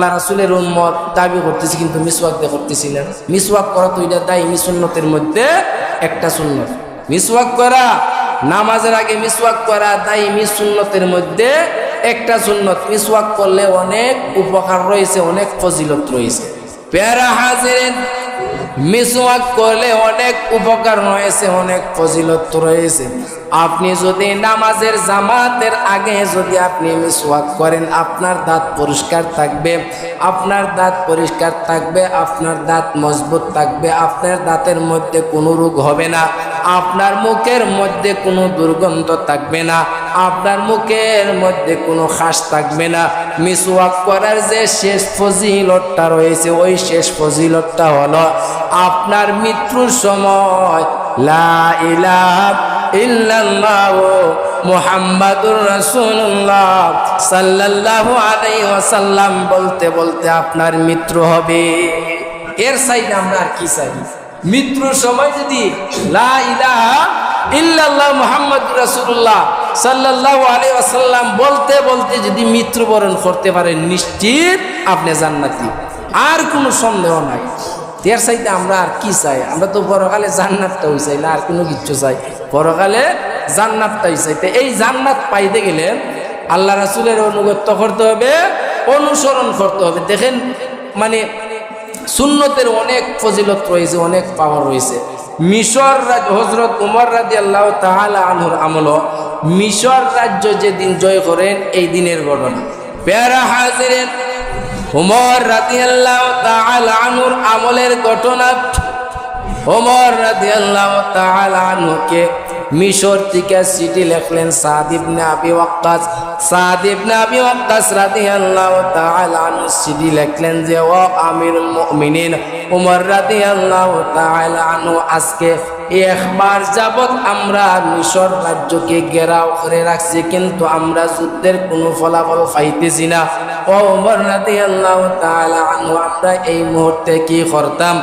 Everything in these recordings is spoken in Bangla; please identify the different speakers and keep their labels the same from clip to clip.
Speaker 1: আল্লাহ রাসূলের উম্মত দাবি করতেছি, কিন্তু মিসওয়াক দিয়ে করতেছি না। মিসওয়াক করা তো এটা দায়ী সুন্নতের মধ্যে একটা সুন্নত। মিসওয়াক করা, নামাজের আগে মিসওয়াক করা দায়ী সুন্নতের মধ্যে একটা সুন্নত। মিসওয়াক করলে অনেক উপকার রয়েছে, অনেক ফজিলত রয়েছে। প্যারা হাজিরিন, মিসওয়াক করলে অনেক উপকার রয়েছে, অনেক ফজিলত রয়েছে। আপনি যদি নামাজের জামাতের আগে যদি আপনি মিসওয়াক করেন, আপনার দাঁত পরিষ্কার থাকবে, আপনার দাঁত পরিষ্কার থাকবে, আপনার দাঁত মজবুত থাকবে, আপনার দাঁতের মধ্যে কোনো রোগ হবে না, আপনার মুখের মধ্যে কোনো দুর্গন্ধ থাকবে না, আপনার মুখের মধ্যে কোনো খাস থাকবে না। মিসওয়াক করার যে শেষ ফজিলতটা রয়েছে, ওই শেষ ফজিলতটা হলো আপনার মৃত্যুর সময় লা ইলাহা ইল্লাল্লাহু মুহাম্মাদুর রাসূলুল্লাহ সাল্লাল্লাহু আলাইহি ওয়াসাল্লাম বলতে বলতে আপনার মৃত্যু হবে। এর চাইতে আমরা আর কি চাই? মৃত্যুর সময় যদি লা ইলাহা ইল্লাল্লাহ মুহাম্মাদুর রাসূলুল্লাহ সাল্লাল্লাহু আলাইহি ওয়াসাল্লাম বলতে বলতে যদি মৃত্যুবরণ করতে পারেন, নিশ্চিত আপনি জান্নাতি, আর কোনো সন্দেহ নাই। এর চাইতে আমরা আর কি চাই? আমরা তো পরকালে জান্নাতটাই চাই না, আর কোনো কিছু চাই? পরকালে জান্নাতটাই চাই। তো এই জান্নাত পাইতে গেলে আল্লাহ রাসূলের অনুগত্য করতে হবে, অনুসরণ করতে হবে। দেখেন, মানে সুন্নতের অনেক ফজিলত রয়েছে, অনেক পাওয়ার রয়েছে। মিশর রাজ্য, হযরত উমর রাদিয়াল্লাহু তাআলা আনহুর আমল, মিশর রাজ্য যেদিন জয় করেন এই দিনের ঘটনা। প্যারা হাজিরিন, উমর রাদিয়াল্লাহু তাআলা আনহুর আমলের ঘটনা। উমর রাদিয়াল্লাহু তাআলা আনহুকে মিশর থেকে চিঠি লিখলেন সাদ ইবনে আবি ওয়াক্কাস। সাদ ইবনে আবি ওয়াক্কাস রাদিয়াল্লাহু তাআলা আনহু চিঠি লিখলেন যে, ও আমিরুল মুমিনিন উমর রাদিয়াল্লাহু তাআলা আনহু, আজকে একবার যাবত আমরা মিশর রাজ্যকে ঘেরাও করে রাখছি, কিন্তু আমরা যুদ্ধের কোনো ফলাফল পাইতেছি না। ও উমর রাদিয়াল্লাহু তাআলা আনহু, আমরা এই মুহূর্তে কি করতাম?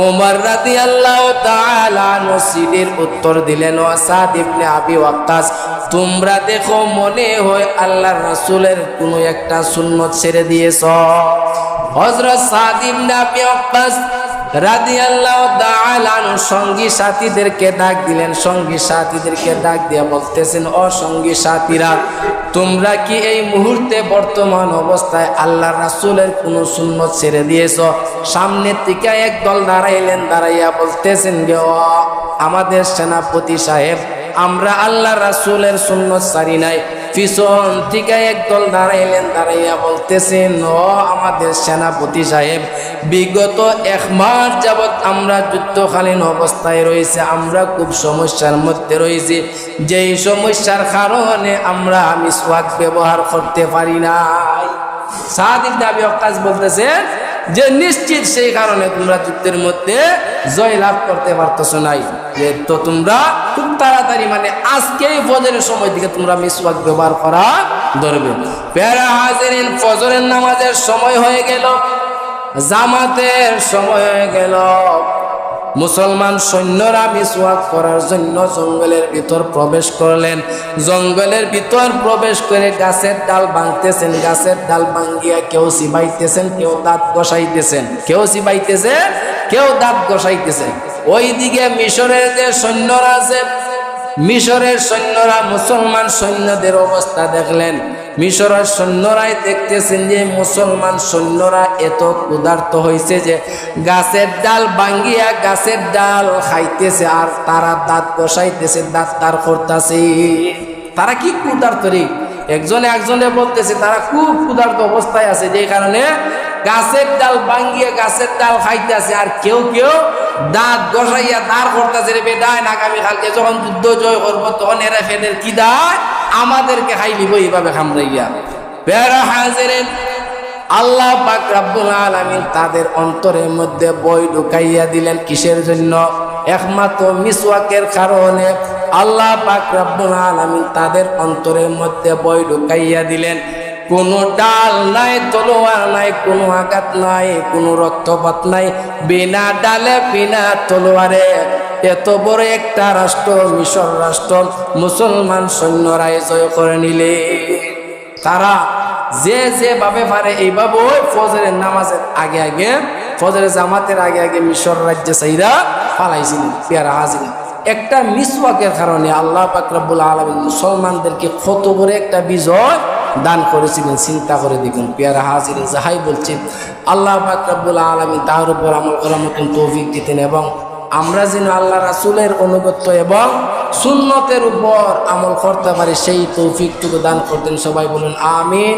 Speaker 1: উমর রাদিয়াল্লাহু তাআলা আনহু চিঠির উত্তর দিলেন, ও সাদ ইবনে আবি ওয়াক্কাস, তোমরা দেখো মনে হয় আল্লাহর রাসূলের কোনো একটা সুন্নত ছেড়ে দিয়েছ। হযরত সাদ ইবনে আবি ওয়াক্কাস রাদিয়াল্লাহু তাআলা আনহু সঙ্গী সাথীদেরকে ডাক দিলেন। সঙ্গী সাথীদেরকে ডাক দিয়ে বলতেছেন, ও সঙ্গী সাথীরা, তোমরা কি এই মুহূর্তে বর্তমান অবস্থায় আল্লাহর রাসূলের কোনো সুন্নত ছেড়ে দিয়েছ? সামনের থেকে একদল দাঁড়াইলেন, দাঁড়াইয়া বলতেছেন যে, ও আমাদের সেনাপতি সাহেব, আমরা আল্লাহর রাসূলের সুন্নত ছাড়ি নাই। পিছন থেকে একদল দাঁড়াইলেন, দাঁড়াইয়া বলতেছেন, ও আমাদের সেনাপতি সাহেব, বিগত এক মাস যাবৎ আমরা যুদ্ধকালীন অবস্থায় রয়েছে, আমরা খুব সমস্যার মধ্যে রয়েছি, যেই সমস্যার কারণে আমরা মিসওয়াক ব্যবহার করতে পারি নাই। সাদ ইবনে আবি ওয়াক্কাস বলতেছেন যে, নিশ্চিত সেই কারণে তোমরা যুদ্ধের মধ্যে জয় লাভ করতে পারতেছো নাই। তো তোমরা খুব তাড়াতাড়ি, মানে আজকেই ফজরের সময় থেকে তোমরা মিসওয়াক ব্যবহার করা ধরবে। প্যারা হাজিরিন, ফজরের নামাজের সময় হয়ে গেল, জামাতের সময় হয়ে গেল। মুসলমান সৈন্যরা মিসওয়াক করার জন্য জঙ্গলের ভিতর প্রবেশ করলেন। জঙ্গলের ভিতর প্রবেশ করে গাছের ডাল ভাঙতেছেন, গাছের ডাল ভাঙ্গিয়া কেউ চিবাইতেছেন, কেউ দাঁত ঘষাইতেছেন, কেউ চিবাইতেছে, কেউ দাঁত ঘষাইতেছে। ওইদিকে মিশরের যে সৈন্যরা আছে, মিশরের সৈন্যরা মুসলমান সৈন্যদের অবস্থা দেখলেন। মিশরের সৈন্যরাই দেখতেছেন যে মুসলমান সৈন্যরা এত ক্ষুধার্ত হয়েছে যে গাছের ডাল ভাঙ্গিয়া গাছের ডাল খাইতেছে, আর তারা দাঁত বসাইতেছে, দাঁত তার করতেছে। তারা কি ক্ষুধার্ত রে? একজনে বলতেছে তারা খুব ক্ষুধার্ত অবস্থায় আছে, যে কারণে গাছের ডাল ভাঙ্গিয়া গাছের ডাল খাইতেছে। আর কেউ কেউ দাঁত গসাইয়া দাঁড় করতেছে, রে বেদায় আগামী কালকে যখন যুদ্ধ জয় করবো তখন এরা ফেদের কি দায় আমাদেরকে খাই নিব, এইভাবে খামরাইয়া। প্যারা হাজিরিন, আল্লাহ পাক রব্বুল আলামিন তাদের অন্তরের মধ্যে বই ঢুকাইয়া দিলেন। কিসের জন্য? একমাত্র মিসওয়াকের কারণে আল্লাহ পাক রব্বুল আলামিন তাদের অন্তরের মধ্যে বই ঢুকাইয়া দিলেন। কোনো ডাল নাই, তলোয়ার নাই, কোনো আঘাত নাই, কোনো রক্তপাত নাই, বিনা ডালে বিনা তলোয়ারে এত বড় একটা রাষ্ট্র, মিশর রাষ্ট্র, মুসলমান সৈন্যরা জয় করে নিলে। তারা যে যেভাবে পারে এইভাবে ফজরের নামাজের আগে আগে ফজরের জামাতের আগে আগে মিশর রাজ্যে সাইরা পালাইছিলেন পেয়ারা হাজির। একটা মিসওয়াকের কারণে আল্লাহ পাক রব্বুল আলামিন মুসলমানদেরকে কত বড় একটা বিজয় দান করেছিলেন, চিন্তা করে দেখুন পেয়ারা হাজির। যাহাই বলছেন আল্লাহ পাক রব্বুল আলামিন তার উপর আমল করার মতন তৌফিক দিতেন এবং আমরা যেন আল্লাহ রাসূলের অনুগত্য এবং সুন্নতের উপর আমল করতে পারি সেই তৌফিকটুকু দান করতেন। সবাই বলুন আমিন।